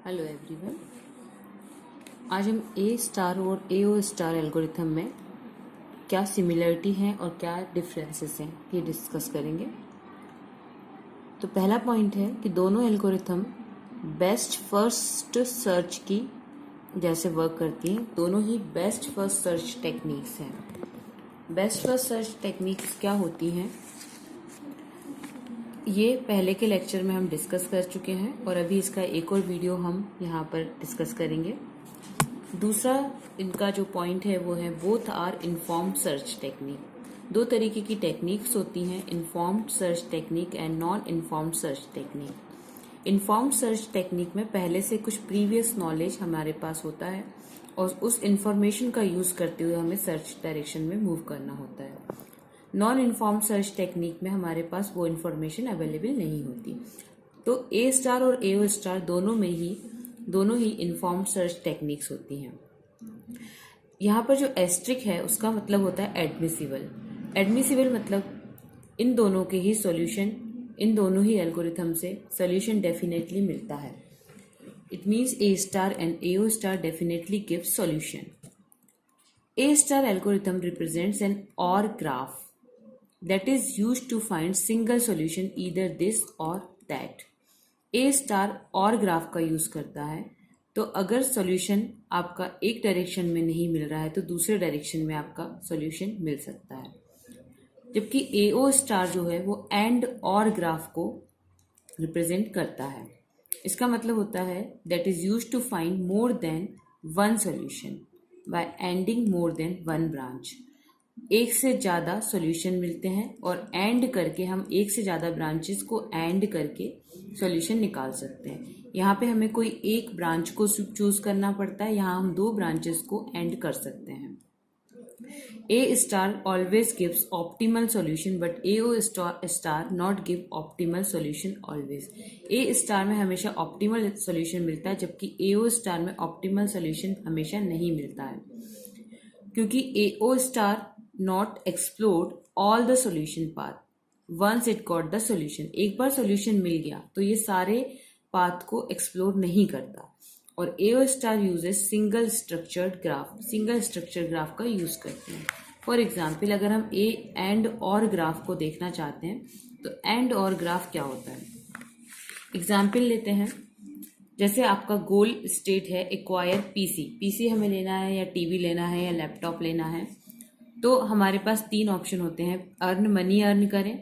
Hello everyone. आज हम ए star और एओ स्टार एल्गोरिथम में क्या सिमिलरिटी है और क्या डिफरेंसेस हैं ये डिस्कस करेंगे। तो पहला पॉइंट है कि दोनों एल्गोरिथम बेस्ट फर्स्ट सर्च की जैसे वर्क करती हैं। दोनों ही बेस्ट फर्स्ट सर्च टेक्निक्स हैं। बेस्ट फर्स्ट सर्च टेक्निक्स क्या होती हैं ये पहले के लेक्चर में हम डिस्कस कर चुके हैं और अभी इसका एक और वीडियो हम यहाँ पर डिस्कस करेंगे। दूसरा इनका जो पॉइंट है वो है both are informed search technique. दो तरीके की टेक्निक्स होती हैं, informed search technique and non informed search technique. इन्फॉर्म्ड सर्च टेक्निक में पहले से कुछ प्रीवियस नॉलेज हमारे पास होता है और उस इंफॉर्मेशन का यूज करते हुए हमें सर्च डायरेक्शन में मूव करना होता है। नॉन इन्फॉर्म्ड सर्च टेक्निक में हमारे पास वो इन्फॉर्मेशन अवेलेबल नहीं होती। तो ए स्टार और एओ स्टार दोनों ही इन्फॉर्म्ड सर्च टेक्निक्स होती हैं। यहाँ पर जो एस्ट्रिक है उसका मतलब होता है एडमिसिबल। एडमिसिबल मतलब इन दोनों के ही सॉल्यूशन, इन दोनों ही एल्गोरिथम से सॉल्यूशन डेफिनेटली मिलता है। It means A star and AO star definitely gives solution. A star algorithm represents an OR graph that is used to find single solution either this or that. A star OR graph का use करता है तो अगर solution आपका एक direction में नहीं मिल रहा है तो दूसरे डायरेक्शन में आपका सॉल्यूशन मिल सकता है। जबकि AO स्टार जो है वो एंड OR ग्राफ को रिप्रेजेंट करता है। इसका मतलब होता है that is use to find more than one solution by ending more than one branch। एक से ज़्यादा सॉल्यूशन मिलते हैं और एंड करके हम एक से ज़्यादा ब्रांचेस को एंड करके सॉल्यूशन निकाल सकते हैं। यहाँ पे हमें कोई एक ब्रांच को चूज करना पड़ता है, यहाँ हम दो ब्रांचेस को एंड कर सकते हैं। A star always gives optimal solution but AO star not give optimal solution always। A star में हमेशा optimal solution मिलता है जबकि AO star में optimal solution हमेशा नहीं मिलता है, क्योंकि AO star not explored all the solution path once it got the solution। एक बार solution मिल गया तो ये सारे पाथ को एक्सप्लोर नहीं करता। और AO star uses single structured graph का यूज करते हैं। फॉर एग्जाम्पल अगर हम ए एंड और ग्राफ को देखना चाहते हैं तो एंड और ग्राफ क्या होता है। एग्जाम्पल लेते हैं, जैसे आपका गोल स्टेट है एक्वायर पीसी हमें लेना है या टीवी लेना है या लैपटॉप लेना है। तो हमारे पास तीन ऑप्शन होते हैं, मनी अर्न करें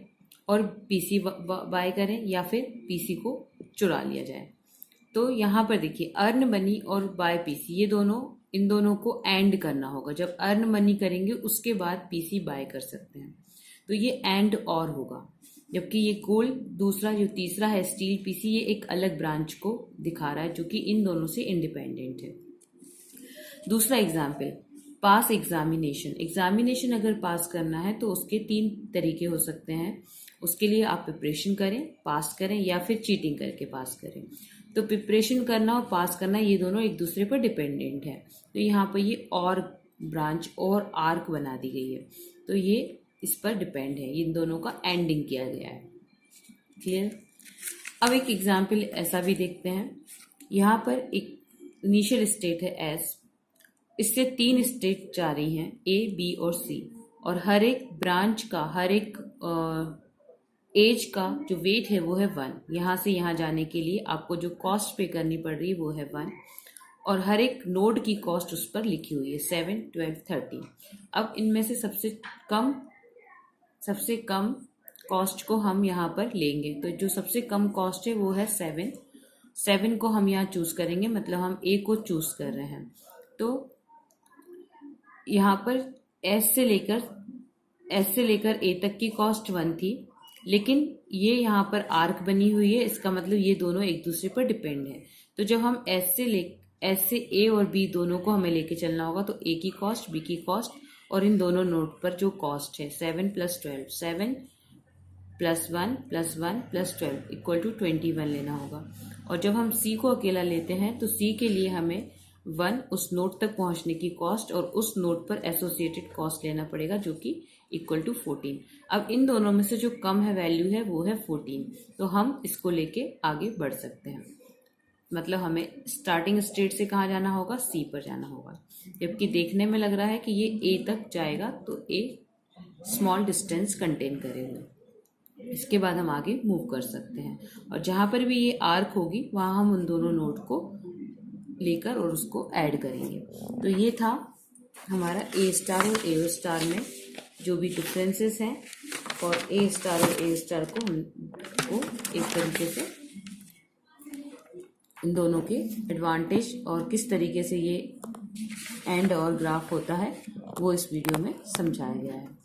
और पीसी बाय करें या फिर पीसी को चुरा लिया जाए। तो यहाँ पर देखिए अर्न मनी और बाय पीसी इन दोनों को एंड करना होगा। जब अर्न मनी करेंगे उसके बाद पीसी बाय कर सकते हैं, तो ये एंड और होगा। जबकि ये गोल दूसरा जो तीसरा है स्टील पीसी, ये एक अलग ब्रांच को दिखा रहा है जो कि इन दोनों से इंडिपेंडेंट है। दूसरा एग्जाम्पल, पास एग्जामिनेशन अगर पास करना है तो उसके तीन तरीके हो सकते हैं। उसके लिए आप प्रिपरेशन करें, पास करें या फिर चीटिंग करके पास करें। तो प्रिपरेशन करना और पास करना ये दोनों एक दूसरे पर डिपेंडेंट है। तो यहाँ पर ये और ब्रांच और आर्क बना दी गई है, तो ये इस पर डिपेंड है, इन दोनों का एंडिंग किया गया है। क्लियर। अब एक एग्जाम्पल ऐसा भी देखते हैं। यहाँ पर एक इनिशियल स्टेट है एस, इससे तीन स्टेट जा रही हैं ए बी और सी, और हर एक ब्रांच का हर एक एज का जो वेट है वो है 1। यहाँ से यहाँ जाने के लिए आपको जो कॉस्ट पे करनी पड़ रही है वो है 1, और हर एक नोड की कॉस्ट उस पर लिखी हुई है 7, 12, 13। अब इनमें से सबसे कम कॉस्ट को हम यहाँ पर लेंगे। तो जो सबसे कम कॉस्ट है वो है 7 को हम यहाँ चूज करेंगे, मतलब हम ए को चूज कर रहे हैं। तो यहाँ पर एस से लेकर ए तक की कॉस्ट 1 थी, लेकिन ये यहाँ पर आर्क बनी हुई है, इसका मतलब ये दोनों एक दूसरे पर डिपेंड है। तो जब हम एस से ए और बी दोनों को हमें लेके चलना होगा तो ए की कॉस्ट, बी की कॉस्ट और इन दोनों नोड पर जो कॉस्ट है 7 + 12, 7 + 1 + 1 + 12 = 21 लेना होगा। और जब हम सी को अकेला लेते हैं तो सी के लिए हमें 1 उस नोड तक पहुंचने की कॉस्ट और उस नोड पर एसोसिएटेड कॉस्ट लेना पड़ेगा जो कि = 14। अब इन दोनों में से जो कम है वैल्यू है वो है 14, तो हम इसको लेके आगे बढ़ सकते हैं। मतलब हमें स्टार्टिंग स्टेट से कहाँ जाना होगा, सी पर जाना होगा, जबकि देखने में लग रहा है कि ये ए तक जाएगा, तो ए स्मॉल डिस्टेंस कंटेन करे हुए। इसके बाद हम आगे मूव कर सकते हैं, और जहाँ पर भी ये आर्क होगी वहाँ हम उन दोनों नोड को लेकर और उसको ऐड करेंगे। तो ये था हमारा ए स्टार और ए स्टार में जो भी डिफरेंसेस हैं, और ए स्टार और ए स्टार को हमको एक तरीके से इन दोनों के एडवांटेज और किस तरीके से ये एंड और ग्राफ होता है वो इस वीडियो में समझाया गया है।